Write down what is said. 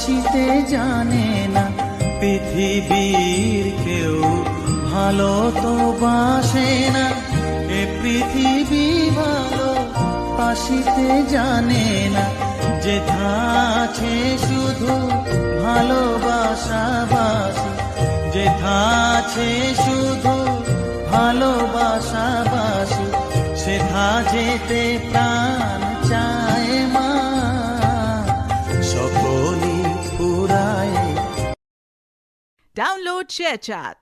বাসিতে জানে না, পৃথিবীর কেউ ভালো তো বাসে না, এ পৃথিবী ভালো বাসিতে জানে না, যেথা আছে শুধু ভালোবাসা বাসি, যেথা আছে শুধু ভালোবাসা বাসি, সেথা যেতে প্রাণ চায় মা, সকলই ফুরায়। Download ShareChat.